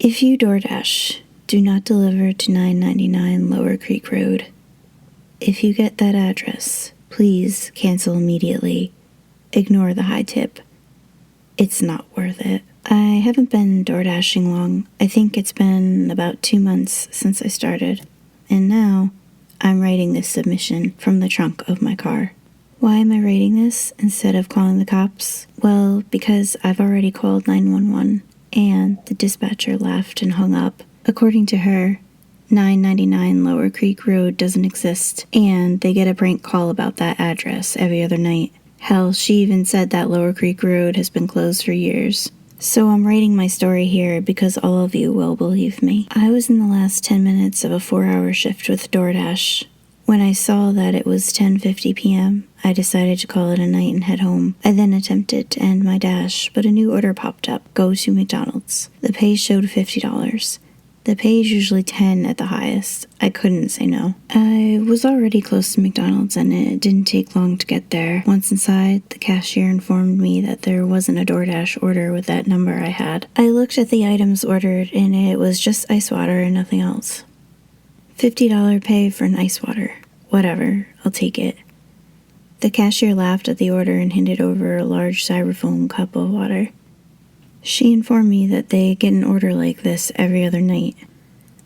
If you Doordash, do not deliver to 999 Lower Creek Road. If you get that address, please cancel immediately. Ignore the high tip. It's not worth it. I haven't been Doordashing long. I think it's been about 2 months since I started. And now, I'm writing this submission from the trunk of my car. Why am I writing this instead of calling the cops? Well, because I've already called 911, and the dispatcher laughed and hung up. According to her, 999 Lower Creek Road doesn't exist, and they get a prank call about that address every other night. Hell, she even said that Lower Creek Road has been closed for years. So I'm writing my story here because all of you will believe me. I was in the last 10 minutes of a 4-hour shift with Doordash. When I saw that it was 10:50 p.m., I decided to call it a night and head home. I then attempted to end my dash, but a new order popped up. Go to McDonald's. The pay showed $50. The pay is usually $10 at the highest. I couldn't say no. I was already close to McDonald's and it didn't take long to get there. Once inside, the cashier informed me that there wasn't a DoorDash order with that number I had. I looked at the items ordered and it was just ice water and nothing else. $50 pay for an ice water. Whatever, I'll take it. The cashier laughed at the order and handed over a large styrofoam cup of water. She informed me that they get an order like this every other night.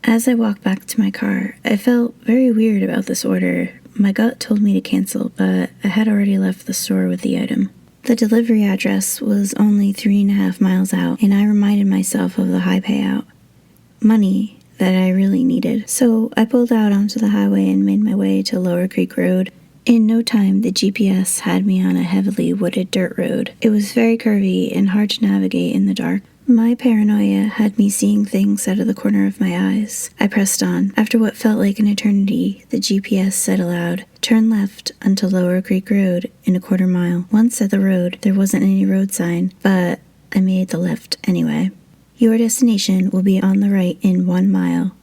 As I walked back to my car, I felt very weird about this order. My gut told me to cancel, but I had already left the store with the item. The delivery address was only 3.5 miles out, and I reminded myself of the high payout. Money that I really needed. So I pulled out onto the highway and made my way to Lower Creek Road. In no time, the GPS had me on a heavily wooded dirt road. It was very curvy and hard to navigate in the dark. My paranoia had me seeing things out of the corner of my eyes. I pressed on. After what felt like an eternity, the GPS said aloud, "Turn left onto Lower Creek Road in a 1/4 mile." Once at the road, there wasn't any road sign, but I made the left anyway. "Your destination will be on the right in 1 mile,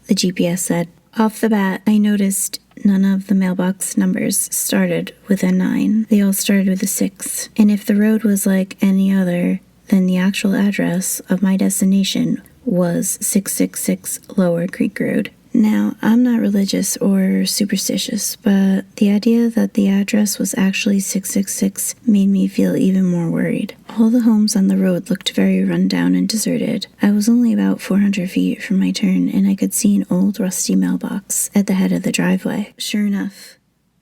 the GPS said. Off the bat, I noticed none of the mailbox numbers started with a 9. They all started with a 6. And if the road was like any other, then the actual address of my destination was 666 Lower Creek Road. Now, I'm not religious or superstitious, but the idea that the address was actually 666 made me feel even more worried. All the homes on the road looked very run down and deserted. I was only about 400 feet from my turn, and I could see an old rusty mailbox at the head of the driveway. Sure enough,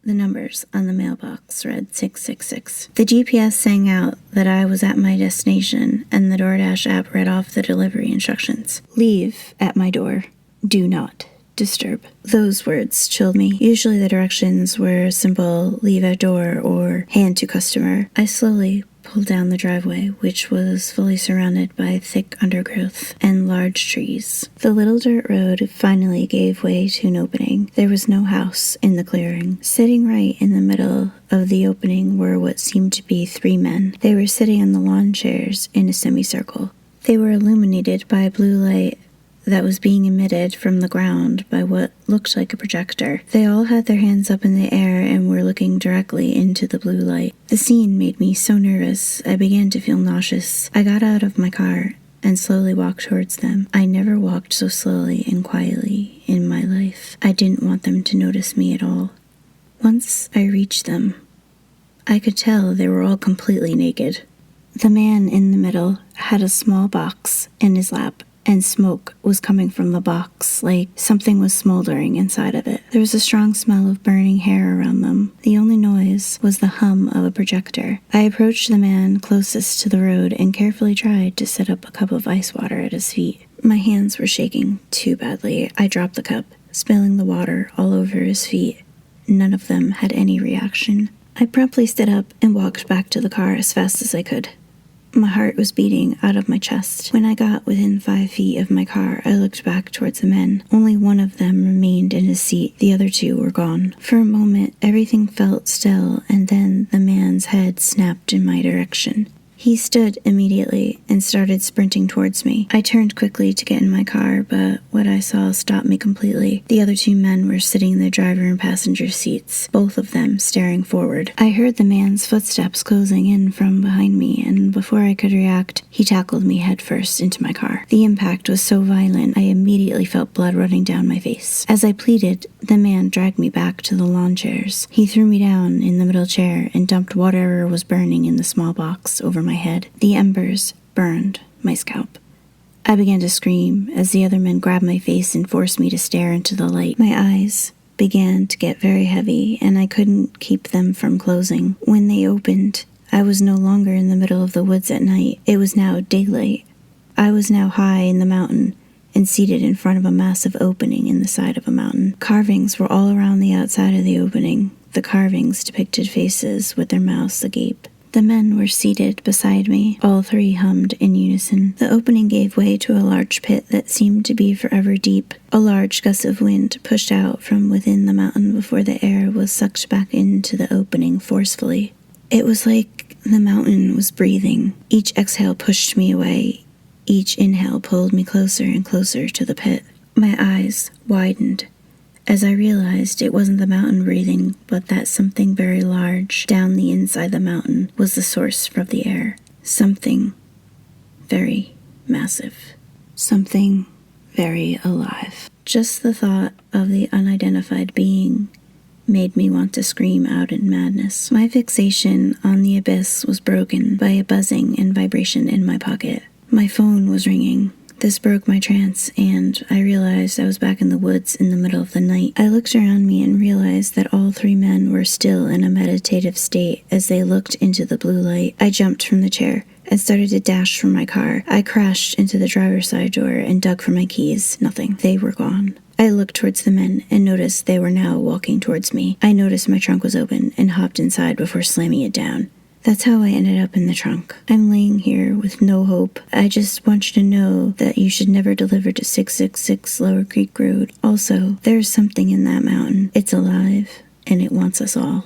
the numbers on the mailbox read 666. The GPS sang out that I was at my destination, and the DoorDash app read off the delivery instructions. "Leave at my door. Do not disturb." Those words chilled me. Usually the directions were simple, "leave at door" or "hand to customer." I slowly pulled down the driveway, which was fully surrounded by thick undergrowth and large trees. The little dirt road finally gave way to an opening. There was no house in the clearing. Sitting right in the middle of the opening were what seemed to be 3 men. They were sitting on the lawn chairs in a semicircle. They were illuminated by blue light that was being emitted from the ground by what looked like a projector. They all had their hands up in the air and were looking directly into the blue light. The scene made me so nervous, I began to feel nauseous. I got out of my car and slowly walked towards them. I never walked so slowly and quietly in my life. I didn't want them to notice me at all. Once I reached them, I could tell they were all completely naked. The man in the middle had a small box in his lap, and smoke was coming from the box, like something was smoldering inside of it. There was a strong smell of burning hair around them. The only noise was the hum of a projector. I approached the man closest to the road and carefully tried to set up a cup of ice water at his feet. My hands were shaking too badly. I dropped the cup, spilling the water all over his feet. None of them had any reaction. I promptly stood up and walked back to the car as fast as I could. My heart was beating out of my chest. When I got within 5 feet of my car, I looked back towards the men. Only one of them remained in his seat. The other 2 were gone. For a moment, everything felt still, and then the man's head snapped in my direction. He stood immediately and started sprinting towards me. I turned quickly to get in my car, but what I saw stopped me completely. The other two men were sitting in the driver and passenger seats, both of them staring forward. I heard the man's footsteps closing in from behind me, and before I could react, he tackled me headfirst into my car. The impact was so violent, I immediately felt blood running down my face. As I pleaded, the man dragged me back to the lawn chairs. He threw me down in the middle chair and dumped whatever was burning in the small box over my head. The embers burned my scalp. I began to scream as the other men grabbed my face and forced me to stare into the light. My eyes began to get very heavy, and I couldn't keep them from closing. When they opened, I was no longer in the middle of the woods at night. It was now daylight. I was now high in the mountain and seated in front of a massive opening in the side of a mountain. Carvings were all around the outside of the opening. The carvings depicted faces with their mouths agape. The men were seated beside me. All three hummed in unison. The opening gave way to a large pit that seemed to be forever deep. A large gust of wind pushed out from within the mountain before the air was sucked back into the opening forcefully. It was like the mountain was breathing. Each exhale pushed me away. Each inhale pulled me closer and closer to the pit. My eyes widened as I realized it wasn't the mountain breathing, but that something very large down the inside the mountain was the source of the air. Something very massive. Something very alive. Just the thought of the unidentified being made me want to scream out in madness. My fixation on the abyss was broken by a buzzing and vibration in my pocket. My phone was ringing. This broke my trance, and I realized I was back in the woods in the middle of the night. I looked around me and realized that all three men were still in a meditative state as they looked into the blue light. I jumped from the chair and started to dash from my car. I crashed into the driver's side door and dug for my keys. Nothing. They were gone. I looked towards the men and noticed they were now walking towards me. I noticed my trunk was open and hopped inside before slamming it down. That's how I ended up in the trunk. I'm laying here with no hope. I just want you to know that you should never deliver to 666 Lower Creek Road. Also, there's something in that mountain. It's alive, and it wants us all.